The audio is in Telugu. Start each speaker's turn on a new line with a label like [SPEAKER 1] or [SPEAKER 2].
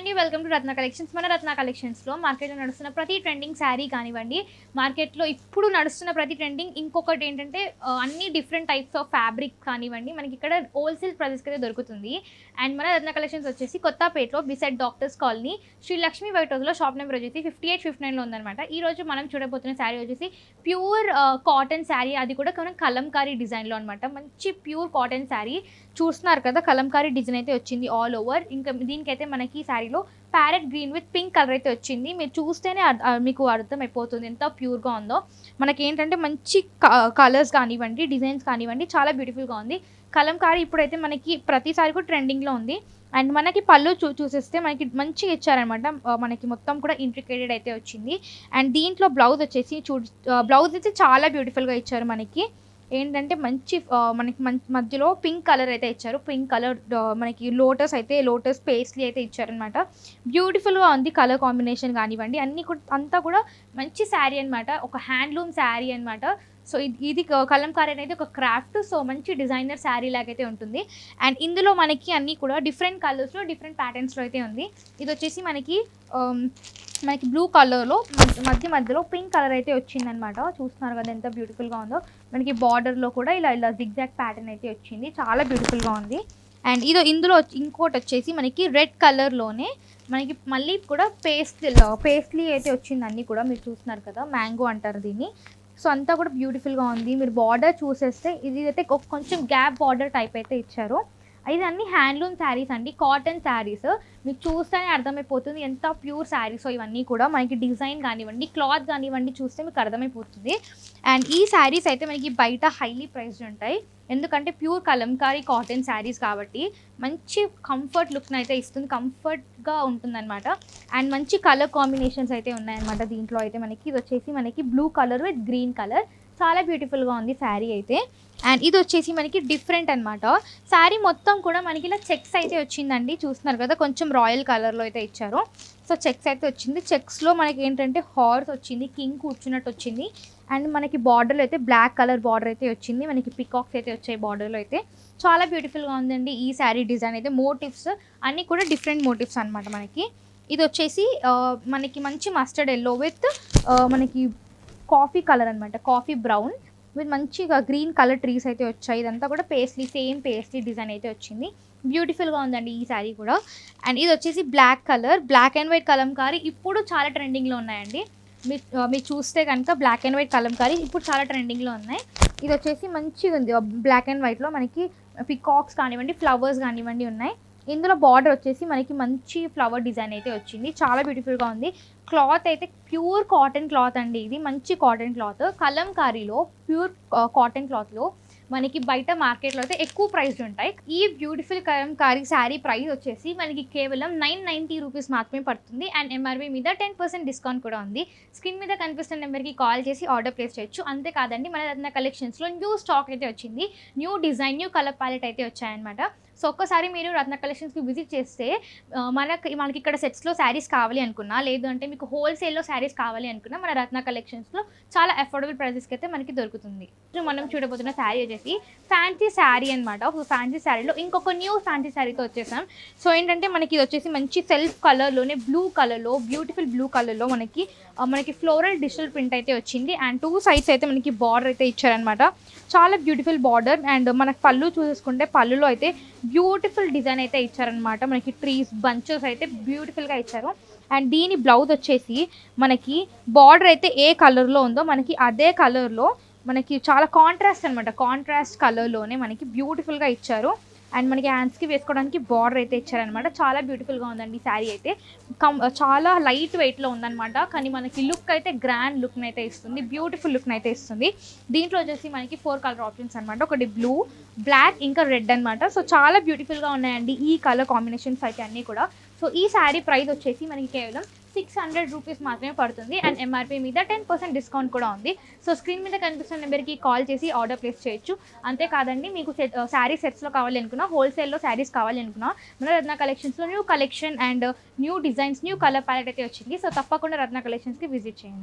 [SPEAKER 1] అండి వెల్కమ్ టు రత్న కలెక్షన్స్. మన రత్న కలెక్షన్స్లో మార్కెట్లో నడుస్తున్న ప్రతి ట్రెండింగ్ శారీ కానివ్వండి, మార్కెట్లో ఇప్పుడు నడుస్తున్న ప్రతి ట్రెండింగ్ ఇంకొకటి ఏంటంటే అన్ని డిఫరెంట్ టైప్స్ ఆఫ్ ఫ్యాబ్రిక్ కానివ్వండి మనకి ఇక్కడ హోల్సేల్ ప్రైస్కి అయితే దొరుకుతుంది. అండ్ మన రత్న కలెక్షన్స్ వచ్చేసి కొత్తపేటలో beside doctors colony Shri Lakshmi white హౌస్లో షాప్ నెంబర్ వచ్చేసి 5859లో ఉందన్నమాట. ఈరోజు మనం చూడబోతున్న శారీ వచ్చేసి ప్యూర్ కాటన్ శారీ, అది కూడా మనం కలంకారీ డిజైన్లో అనమాట. మంచి ప్యూర్ కాటన్ శారీ చూస్తున్నారు కదా, కలంకారీ డిజైన్ అయితే వచ్చింది ఆల్ ఓవర్. ఇంకా దీనికైతే మనకి ఈ శారీలో parrot green with pink colour అయితే వచ్చింది. మీరు చూస్తేనే మీకు అర్థమైపోతుంది ఎంత ప్యూర్గా ఉందో. మనకి ఏంటంటే మంచి కలర్స్ కానివ్వండి, డిజైన్స్ కానివ్వండి, చాలా బ్యూటిఫుల్గా ఉంది. కలంకారీ ఇప్పుడైతే మనకి ప్రతిసారి కూడా ట్రెండింగ్లో ఉంది. అండ్ మనకి పళ్ళు చూసేస్తే మనకి మంచిగా ఇచ్చారనమాట. మనకి మొత్తం కూడా ఇంట్రికేటెడ్ అయితే వచ్చింది. అండ్ దీంట్లో బ్లౌజ్ వచ్చేసి బ్లౌజ్ అయితే చాలా బ్యూటిఫుల్గా ఇచ్చారు. మనకి ఏంటంటే మంచి మనకి మధ్యలో పింక్ కలర్ అయితే ఇచ్చారు. పింక్ కలర్ మనకి లోటస్ పేస్ట్లీ అయితే ఇచ్చారనమాట. బ్యూటిఫుల్గా ఉంది కలర్ కాంబినేషన్ కానివ్వండి, అన్నీ కూడా అంతా కూడా మంచి శారీ అనమాట. ఒక హ్యాండ్లూమ్ శారీ అనమాట. సో ఇది కలంకారీ అనేది ఒక క్రాఫ్ట్. సో మంచి డిజైనర్ శారీ లాగైతే ఉంటుంది. అండ్ ఇందులో మనకి అన్నీ కూడా డిఫరెంట్ కలర్స్లో డిఫరెంట్ ప్యాటర్న్స్లో అయితే ఉంది. ఇది వచ్చేసి మనకి బ్లూ కలర్లో మధ్యలో పింక్ కలర్ అయితే వచ్చిందనమాట. చూస్తున్నారు కదా ఎంత బ్యూటిఫుల్గా ఉందో. మనకి బార్డర్లో కూడా ఇలా జిగ్జాగ్ ప్యాటర్న్ అయితే వచ్చింది, చాలా బ్యూటిఫుల్గా ఉంది. అండ్ ఇందులో ఇంకోటి వచ్చేసి మనకి రెడ్ కలర్లోనే మనకి మళ్ళీ కూడా పేస్ట్లీ అయితే వచ్చింది. అన్నీ కూడా మీరు చూస్తున్నారు కదా, మ్యాంగో అంటారు దీన్ని. సో అంతా కూడా బ్యూటిఫుల్గా ఉంది. మీరు బార్డర్ చూసేస్తే ఇది అయితే కొంచెం గ్యాప్ బార్డర్ టైప్ అయితే ఇచ్చారు. ఇది అన్ని హ్యాండ్లూమ్ శారీస్ అండి, కాటన్ శారీస్. మీకు చూస్తేనే అర్థమైపోతుంది ఎంత ప్యూర్ శారీస్ ఇవన్నీ కూడా. మనకి డిజైన్ కానివ్వండి, క్లాత్ కానివ్వండి, చూస్తే మీకు అర్థమైపోతుంది. అండ్ ఈ శారీస్ అయితే మనకి బయట హైలీ ప్రైస్డ్ ఉంటాయి, ఎందుకంటే ప్యూర్ కలంకారీ కాటన్ శారీస్ కాబట్టి మంచి కంఫర్ట్ లుక్ని అయితే ఇస్తుంది, కంఫర్ట్గా ఉంటుందన్నమాట. అండ్ మంచి కలర్ కాంబినేషన్స్ అయితే ఉన్నాయన్నమాట దీంట్లో అయితే. మనకి ఇది వచ్చేసి మనకి blue colour with green colour, చాలా బ్యూటిఫుల్గా ఉంది శారీ అయితే. అండ్ ఇది వచ్చేసి మనకి డిఫరెంట్ అనమాట. శారీ మొత్తం కూడా మనకి ఇలా చెక్స్ అయితే వచ్చిందండి. చూస్తున్నారు కదా, కొంచెం రాయల్ కలర్లో అయితే ఇచ్చారు. సో చెక్స్ అయితే వచ్చింది. చెక్స్లో మనకి ఏంటంటే హార్స్ వచ్చింది, కింగ్ కూర్చున్నట్టు వచ్చింది. అండ్ మనకి బార్డర్లో అయితే బ్లాక్ కలర్ బార్డర్ అయితే వచ్చింది. మనకి పికాక్స్ అయితే వచ్చాయి బార్డర్లో అయితే. చాలా బ్యూటిఫుల్గా ఉందండి ఈ శారీ డిజైన్ అయితే. మోటివ్స్ అన్నీ కూడా డిఫరెంట్ మోటివ్స్ అనమాట మనకి. ఇది వచ్చేసి మనకి మంచి మస్టర్డ్ ఎల్లో విత్ మనకి కాఫీ కలర్ అనమాట, కాఫీ బ్రౌన్ విత్ మంచిగా గ్రీన్ కలర్ ట్రీస్ అయితే వచ్చాయి. ఇదంతా కూడా సేమ్ పేస్ట్లీ డిజైన్ అయితే వచ్చింది. బ్యూటిఫుల్గా ఉందండి ఈ శారీ కూడా. అండ్ ఇది వచ్చేసి బ్లాక్ అండ్ వైట్ కలంకారీ ఇప్పుడు చాలా ట్రెండింగ్లో ఉన్నాయండి. మీరు చూస్తే కనుక బ్లాక్ అండ్ వైట్ కలంకారీ ఇప్పుడు చాలా ట్రెండింగ్లో ఉన్నాయి. ఇది వచ్చేసి మంచిగా ఉంది, బ్లాక్ అండ్ వైట్లో మనకి పికాక్స్ కానివ్వండి, ఫ్లవర్స్ కానివ్వండి ఉన్నాయి. ఇందులో బార్డర్ వచ్చేసి మనకి మంచి ఫ్లవర్ డిజైన్ అయితే వచ్చింది, చాలా బ్యూటిఫుల్గా ఉంది. క్లాత్ అయితే ప్యూర్ కాటన్ క్లాత్ అండి, ఇది మంచి కాటన్ క్లాత్. కలంకారీలో ప్యూర్ కాటన్ క్లాత్లో మనకి బయట మార్కెట్లో అయితే ఎక్కువ ప్రైస్ ఉంటాయి. ఈ బ్యూటిఫుల్ కలంకారీ శారీ ప్రైస్ వచ్చేసి మనకి కేవలం 990 రూపీస్ మాత్రమే పడుతుంది. అండ్ ఎంఆర్పీ మీద 10% డిస్కౌంట్ కూడా ఉంది. స్క్రీన్ మీద కనిపిస్తున్న నెంబర్కి కాల్ చేసి ఆర్డర్ ప్లేస్ చేయొచ్చు. అంతేకాదండి, మన రత్న కలెక్షన్స్లో న్యూ స్టాక్ అయితే వచ్చింది, new design, new colour palette అయితే వచ్చాయన్నమాట. సో ఒక్కసారి మీరు రత్న కలెక్షన్స్కి విజిట్ చేస్తే మనకి ఇక్కడ సెట్స్లో శారీస్ కావాలి అనుకున్నా, లేదు అంటే మీకు హోల్సేల్లో శారీస్ కావాలి అనుకున్నా, మన రత్న కలెక్షన్స్లో చాలా అఫోర్డబుల్ ప్రైసెస్కి అయితే మనకి దొరుకుతుంది. మనం చూడబోతున్న శారీ వచ్చేసి ఫ్యాన్సీ శారీ అనమాట. ఫ్యాన్సీ శారీలో ఇంకొక న్యూ ఫ్యాన్సీ శారీతో వచ్చేసాం. సో ఏంటంటే మనకి ఇది వచ్చేసి మంచి సెల్ఫ్ కలర్లోనే బ్లూ కలర్లో, బ్యూటిఫుల్ బ్లూ కలర్లో మనకి ఫ్లోరల్ డిజిటల్ ప్రింట్ అయితే వచ్చింది. అండ్ 2 సైడ్స్ అయితే మనకి బార్డర్ అయితే ఇచ్చారనమాట, చాలా బ్యూటిఫుల్ బార్డర్. అండ్ మనకి పళ్ళు చూసుకుంటే పళ్ళులో అయితే బ్యూటిఫుల్ డిజైన్ అయితే ఇచ్చారనమాట. మనకి ట్రీస్ బంచెస్ అయితే బ్యూటిఫుల్గా ఇచ్చారు. అండ్ దీని బ్లౌజ్ వచ్చేసి మనకి బార్డర్ అయితే ఏ కలర్లో ఉందో మనకి అదే కలర్లో మనకి చాలా కాంట్రాస్ట్ అనమాట, కాంట్రాస్ట్ కలర్లోనే మనకి బ్యూటిఫుల్గా ఇచ్చారు. అండ్ మనకి హ్యాండ్స్కి వేసుకోవడానికి బార్డర్ అయితే ఇచ్చారనమాట. చాలా బ్యూటిఫుల్గా ఉందండి ఈ శారీ అయితే. చాలా లైట్ వెయిట్లో ఉందన్నమాట, కానీ మనకి లుక్ అయితే గ్రాండ్ లుక్ని అయితే ఇస్తుంది, బ్యూటిఫుల్ లుక్ని అయితే ఇస్తుంది. దీంట్లో వచ్చేసి మనకి 4 కలర్ ఆప్షన్స్ అనమాట, ఒకటి బ్లూ, బ్లాక్, ఇంకా రెడ్ అనమాట. సో చాలా బ్యూటిఫుల్గా ఉన్నాయండి ఈ కలర్ కాంబినేషన్స్ అయితే అన్నీ కూడా. సో ఈ శారీ ప్రైస్ వచ్చేసి మనకి కేవలం 600 రూపీస్ మాత్రమే పడుతుంది. అండ్ ఎంఆర్పీ మీద 10% డిస్కౌంట్ కూడా ఉంది. సో స్క్రీన్ మీద కనిపిస్తున్న నెంబర్కి కాల్ చేసి ఆర్డర్ ప్లేస్ చేయొచ్చు. అంతేకాదండి, మీకు శారీ సెట్స్లో కావాలి అనుకున్నా, హోల్సేల్లో శారీస్ కావాలి అనుకున్నా, మన రత్న కలెక్షన్స్లో new collection and new designs, new colour palette అయితే వచ్చింది. సో తప్పకుండా రత్న కలెక్షన్స్కి విజిట్ చేయండి.